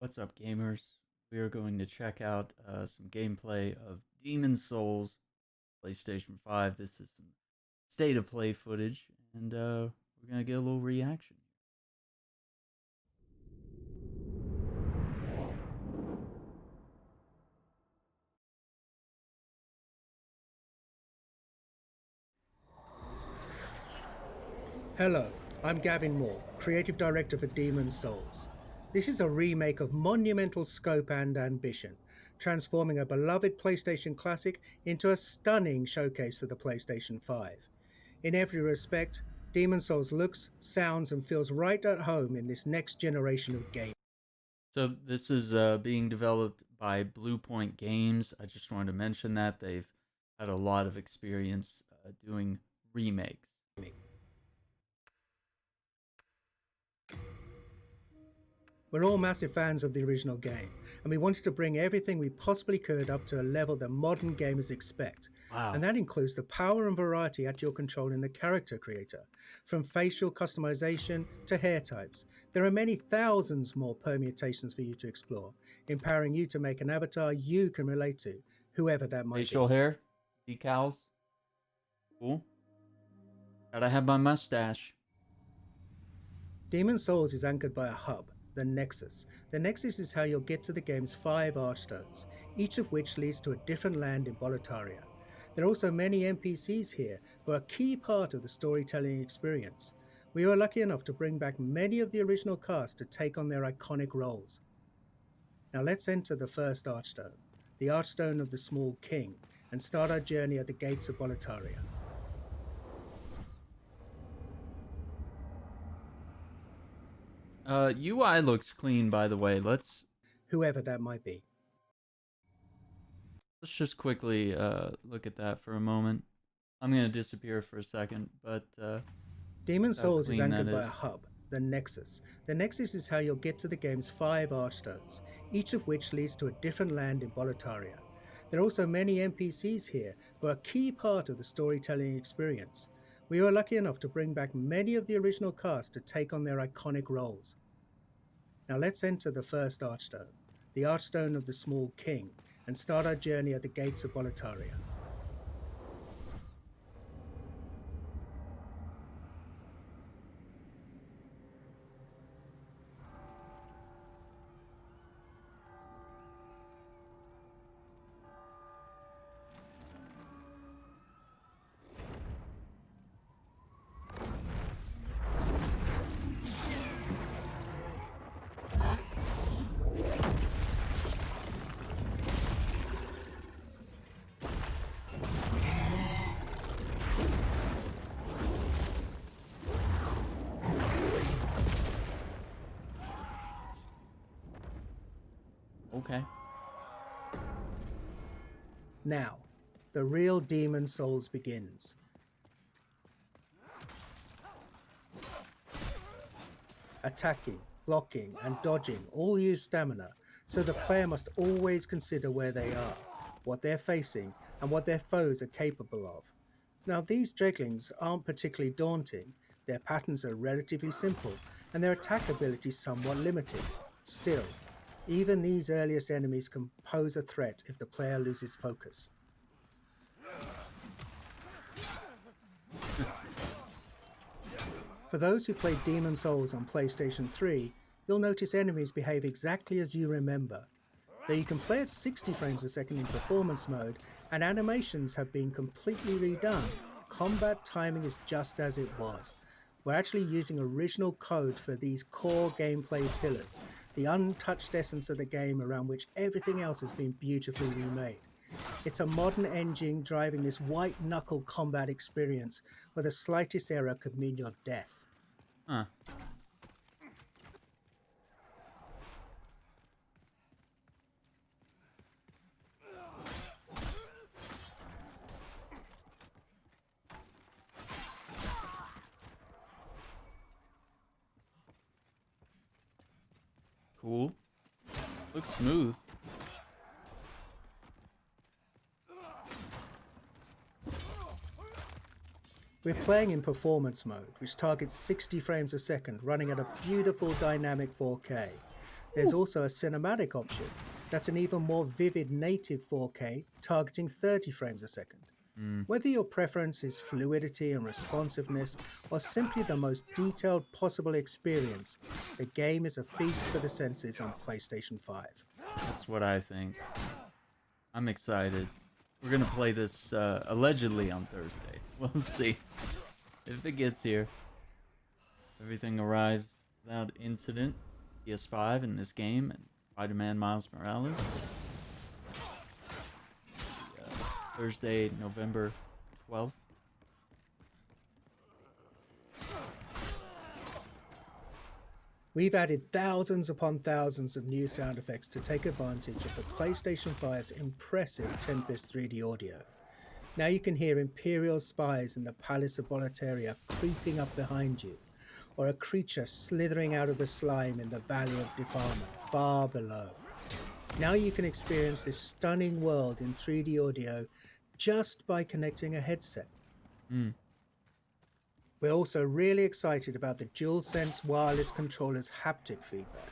What's up, gamers? We are going to check out some gameplay of Demon Souls PlayStation 5. This is some state of play footage, and we're going to get a little reaction. Hello, I'm Gavin Moore, Creative Director for Demon Souls. This is a remake of monumental scope and ambition, transforming a beloved PlayStation classic into a stunning showcase for the PlayStation 5. In every respect, Demon Souls looks, sounds, and feels right at home in this next generation of games. So this is being developed by Bluepoint Games. I just wanted to mention that they've had a lot of experience doing remakes. We're all massive fans of the original game, and we wanted to bring everything we possibly could up to a level that modern gamers expect. Wow. And that includes the power and variety at your control in the character creator, from facial customization to hair types. There are many thousands more permutations for you to explore, empowering you to make an avatar you can relate to, whoever that might Facial be. hair, decals, cool. Gotta have my mustache. Demon Souls is anchored by a hub, the Nexus. The Nexus is how you'll get to the game's 5 Archstones, each of which leads to a different land in Boletaria. There are also many NPCs here who are a key part of the storytelling experience. We were lucky enough to bring back many of the original cast to take on their iconic roles. Now let's enter the first Archstone, the Archstone of the Small King, and start our journey at the gates of Boletaria. UI looks clean, by the way. Let's Whoever that might be. just quickly look at that for a moment. I'm gonna disappear for a second, but Demon Souls is clean anchored that by is. a hub, the Nexus. The Nexus is how you'll get to the game's 5 Archstones, each of which leads to a different land in Boletaria. There are also many NPCs here who are a key part of the storytelling experience. We were lucky enough to bring back many of the original cast to take on their iconic roles. Now let's enter the first Archstone, the Archstone of the Small King, and start our journey at the gates of Boletaria. Okay. Now, the real Demon Souls begins. Attacking, blocking, and dodging all use stamina, so the player must always consider where they are, what they're facing, and what their foes are capable of. Now, these dreglings aren't particularly daunting, their patterns are relatively simple, and their attack ability somewhat limited. Still, even these earliest enemies can pose a threat if the player loses focus. For those who played Demon Souls on PlayStation 3, you'll notice enemies behave exactly as you remember. Though you can play at 60 frames a second in performance mode, and animations have been completely redone, combat timing is just as it was. We're actually using original code for these core gameplay pillars, the untouched essence of the game around which everything else has been beautifully remade. It's a modern engine driving this white-knuckle combat experience where the slightest error could mean your death. Huh. Cool. Looks smooth. We're playing in performance mode, which targets 60 frames a second, running at a beautiful dynamic 4K. There's also a cinematic option that's an even more vivid native 4K targeting 30 frames a second. Whether your preference is fluidity and responsiveness or simply the most detailed possible experience, the game is a feast for the senses on PlayStation 5. That's what I think. I'm excited. We're gonna play this allegedly on Thursday. We'll see if it gets here. Everything arrives without incident. PS5 in this game and Spider-Man Miles Morales. Thursday, November 12th. We've added thousands upon thousands of new sound effects to take advantage of the PlayStation 5's impressive Tempest 3D audio. Now you can hear Imperial spies in the Palace of Boletaria creeping up behind you, or a creature slithering out of the slime in the Valley of Defilement far below. Now you can experience this stunning world in 3D audio just by connecting a headset. We're also really excited about the DualSense wireless controller's haptic feedback.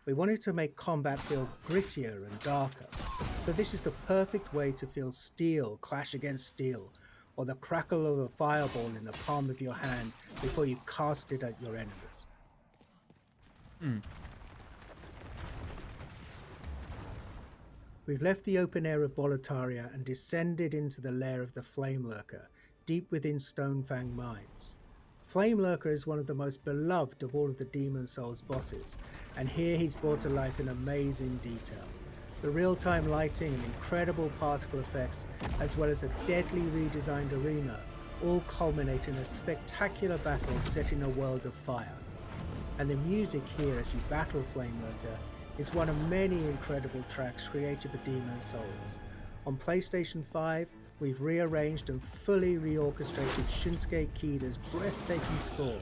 We wanted to make combat feel grittier and darker, so this is the perfect way to feel steel clash against steel, or the crackle of a fireball in the palm of your hand before you cast it at your enemies. We've left the open air of Boletaria and descended into the lair of the Flame Lurker, deep within Stonefang Mines. Flame Lurker is one of the most beloved of all of the Demon's Souls bosses, and here he's brought to life in amazing detail. The real-time lighting and incredible particle effects, as well as a deadly redesigned arena, all culminate in a spectacular battle set in a world of fire. And the music here as you battle Flame Lurker is one of many incredible tracks created for Demon's Souls. On PlayStation 5, we've rearranged and fully reorchestrated Shinsuke Kida's breathtaking score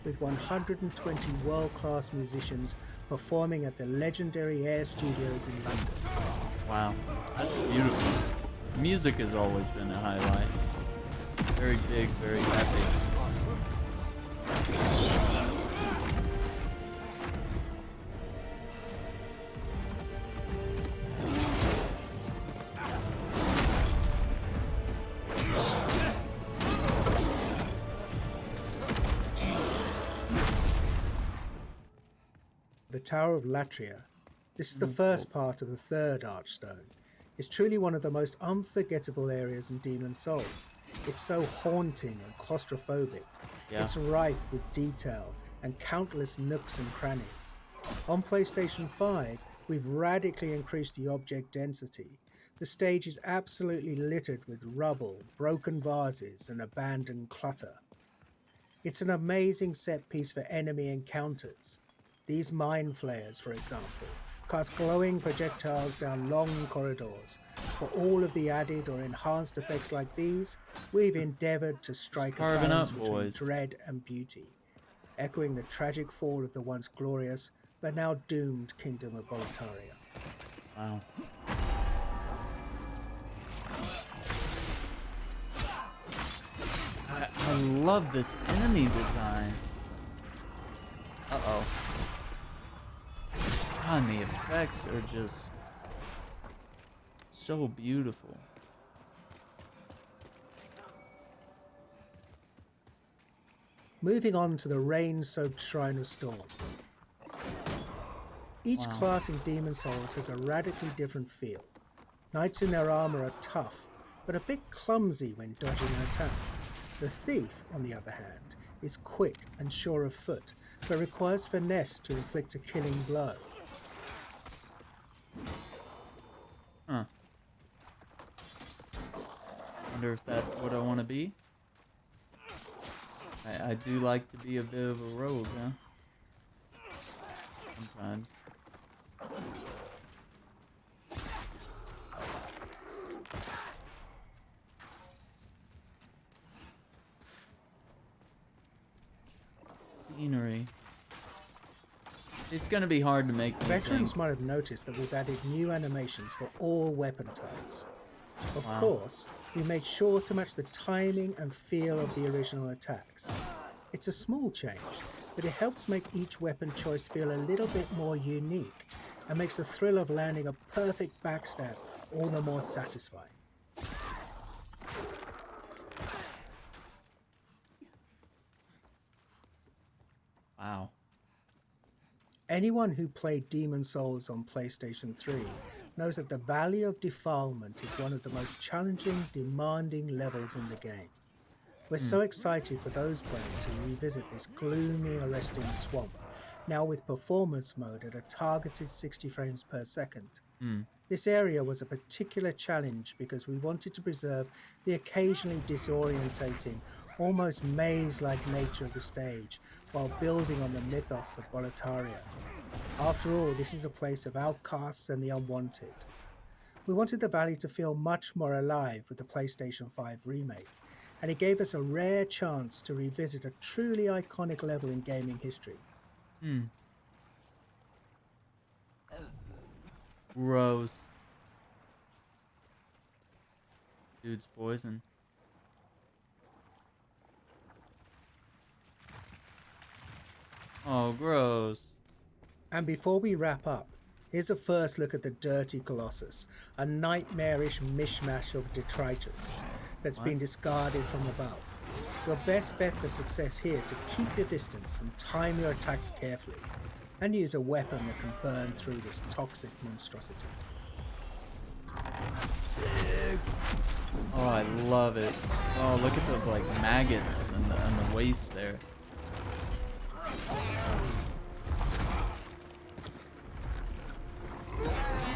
with 120 world-class musicians performing at the legendary Air Studios in London. Wow, that's beautiful. Music has always been a highlight. Very big, very epic. The Tower of Latria. This is the first part of the third Archstone. It's truly one of the most unforgettable areas in Demon's Souls. It's so haunting and claustrophobic. Yeah. It's rife with detail and countless nooks and crannies. On PlayStation 5, we've radically increased the object density. The stage is absolutely littered with rubble, broken vases, and abandoned clutter. It's an amazing set piece for enemy encounters. These mind flayers, for example, cast glowing projectiles down long corridors. For all of the added or enhanced effects like these, we've endeavoured to strike a Carving balance up, between boys. dread and beauty, echoing the tragic fall of the once glorious but now doomed Kingdom of Boletaria. Wow. I love this enemy design. Uh-oh. God, the effects are just so beautiful. Moving on to the rain-soaked Shrine of Storms. Each class in Demon's Souls has a radically different feel. Knights in their armor are tough, but a bit clumsy when dodging an attack. The Thief, on the other hand, is quick and sure of foot, but requires finesse to inflict a killing blow. Huh. Wonder if that's what I want to be. I do like to be a bit of a rogue, huh? Sometimes. Scenery. It's gonna be hard to make me Veterans think. might have noticed that we've added new animations for all weapon types. Of course, we made sure to match the timing and feel of the original attacks. It's a small change, but it helps make each weapon choice feel a little bit more unique and makes the thrill of landing a perfect backstab all the more satisfying. Wow. Anyone who played Demon's Souls on PlayStation 3 knows that the Valley of Defilement is one of the most challenging, demanding levels in the game. We're so excited for those players to revisit this gloomy, arresting swamp, now with performance mode at a targeted 60 frames per second. This area was a particular challenge because we wanted to preserve the occasionally disorientating, almost maze-like nature of the stage while building on the mythos of Boletaria. After all, this is a place of outcasts and the unwanted. We wanted the valley to feel much more alive with the PlayStation 5 remake, and it gave us a rare chance to revisit a truly iconic level in gaming history. Gross. Dude's poison. Oh, gross. And before we wrap up, here's a first look at the Dirty Colossus, a nightmarish mishmash of detritus that's been discarded from above. Your best bet for success here is to keep your distance and time your attacks carefully, and use a weapon that can burn through this toxic monstrosity. Sick. Oh, I love it. Oh, look at those like maggots and the waist there.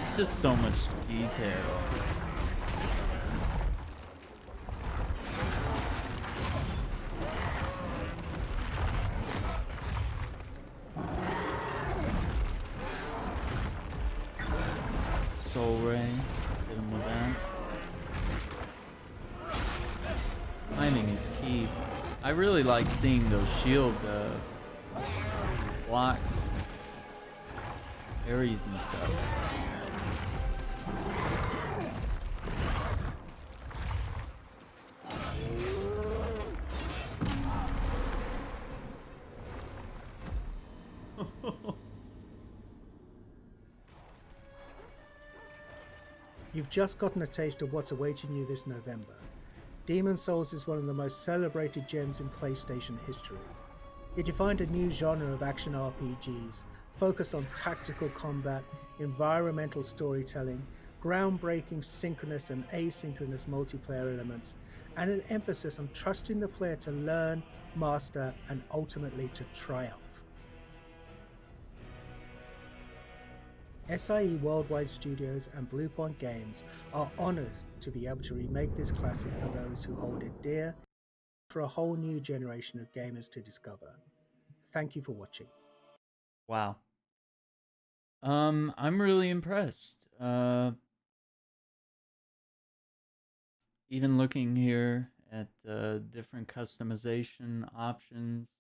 It's just so much detail. Soul Ray, hit him with that. Timing is key. I really like seeing those shield blocks, parries and stuff. You've just gotten a taste of what's awaiting you this November. Demon's Souls is one of the most celebrated gems in PlayStation history. It defined a new genre of action RPGs, focused on tactical combat, environmental storytelling, groundbreaking synchronous and asynchronous multiplayer elements, and an emphasis on trusting the player to learn, master, and ultimately to triumph. SIE Worldwide Studios and Bluepoint Games are honored to be able to remake this classic for those who hold it dear, for a whole new generation of gamers to discover. Thank you for watching. Wow. I'm really impressed. Even looking here at different customization options,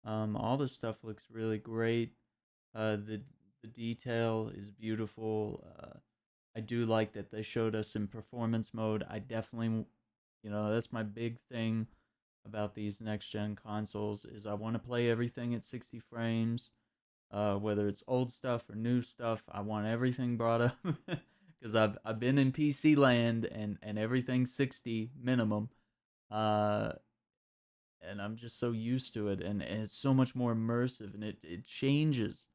all this stuff looks really great. The detail is beautiful. I do like that they showed us in performance mode. I definitely, that's my big thing about these next gen consoles is I want to play everything at 60 frames. Whether it's old stuff or new stuff, I want everything brought up because I've been in PC land and everything's 60 minimum, and I'm just so used to it, and it's so much more immersive, and it changes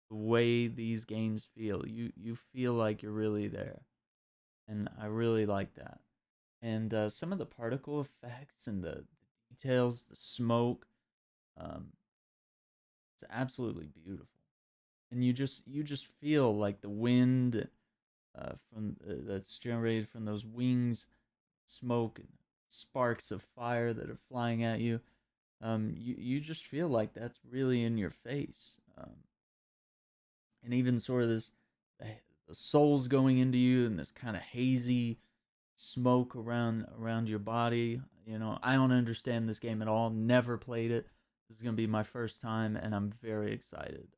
the way these games feel. You feel like you're really there, and I really like that. And some of the particle effects and the details, the smoke, it's absolutely beautiful. And you just feel like the wind from that's generated from those wings, smoke and sparks of fire that are flying at you. You just feel like that's really in your face. And even sort of the souls going into you and this kind of hazy smoke around your body. I don't understand this game at all. Never played it. This is gonna be my first time, and I'm very excited.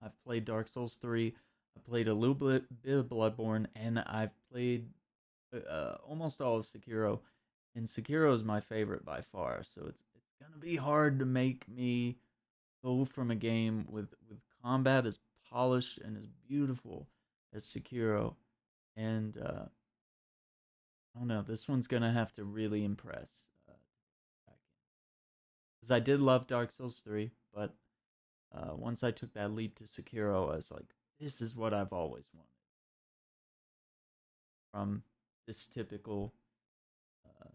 I've played Dark Souls 3. I played a little bit of Bloodborne, and I've played almost all of Sekiro. And Sekiro is my favorite by far. So it's gonna be hard to make me go from a game with combat as polished and as beautiful as Sekiro, and I don't know, this one's gonna have to really impress. Because I did love Dark Souls 3, but once I took that leap to Sekiro, I was like, this is what I've always wanted from this typical uh,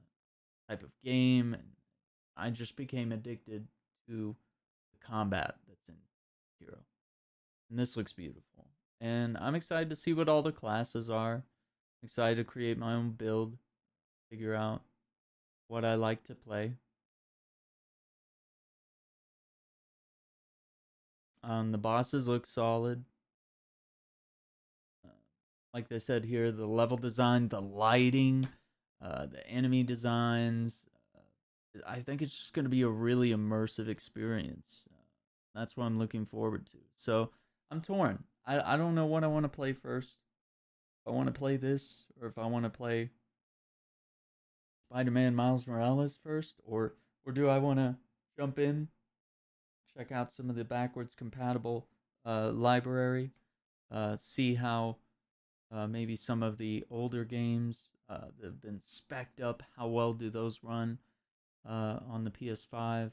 type of game. And I just became addicted to the combat that's in Sekiro. And this looks beautiful. And I'm excited to see what all the classes are. I'm excited to create my own build, figure out what I like to play. The bosses look solid. Uh, like they said here, the level design, the lighting, the enemy designs. I think it's just going to be a really immersive experience. That's what I'm looking forward to. So I'm torn. I don't know what I want to play first. If I want to play this, or if I want to play Spider-Man Miles Morales first, or do I want to jump in, check out some of the backwards compatible library, see how maybe some of the older games that have been specced up, how well do those run on the PS5?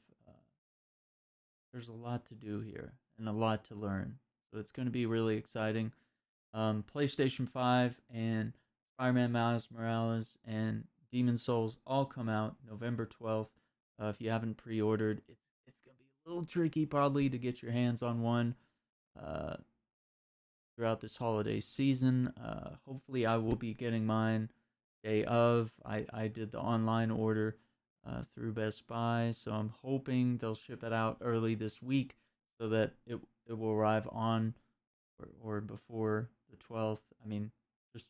There's a lot to do here and a lot to learn. So it's going to be really exciting. PlayStation 5 and Spider-Man Miles Morales and Demon Souls all come out November 12th. If you haven't pre-ordered, it's going to be a little tricky probably to get your hands on one uh, throughout this holiday season. Hopefully I will be getting mine day of. I did the online order through Best Buy, so I'm hoping they'll ship it out early this week so that it will arrive on or before the 12th. I mean, just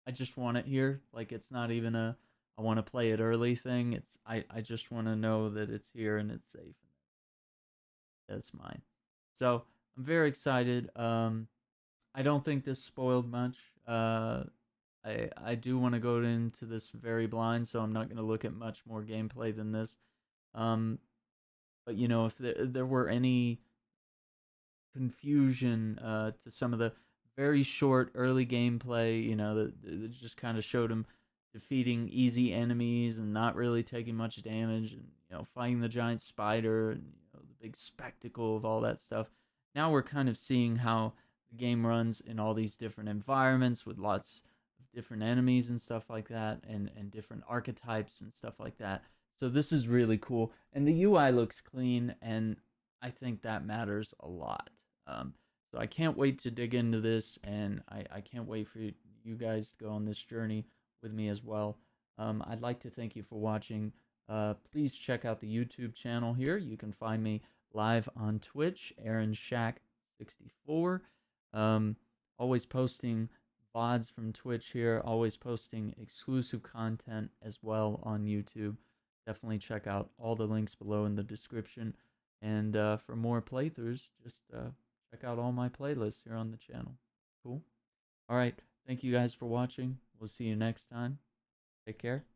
I just want it here. Like it's not even a I want to play it early thing. It's I just want to know that it's here and it's safe. That's mine. So I'm very excited. I don't think this spoiled much. I do want to go into this very blind, so I'm not going to look at much more gameplay than this. Um, but you know, if there were any confusion to some of the very short early gameplay, you know, that just kind of showed him defeating easy enemies and not really taking much damage, and you know, fighting the giant spider, and you know, the big spectacle of all that stuff. Now we're kind of seeing how the game runs in all these different environments with lots of different enemies and stuff like that, and different archetypes and stuff like that. So this is really cool, and the UI looks clean, and I think that matters a lot. So I can't wait to dig into this, and I can't wait for you guys to go on this journey with me as well. I'd like to thank you for watching. Please check out the YouTube channel here. You can find me live on Twitch, Aaron Shack 64. Always posting VODs from Twitch here, always posting exclusive content as well on YouTube. Definitely check out all the links below in the description. And for more playthroughs, just check out all my playlists here on the channel. Cool. All right. Thank you guys for watching. We'll see you next time. Take care.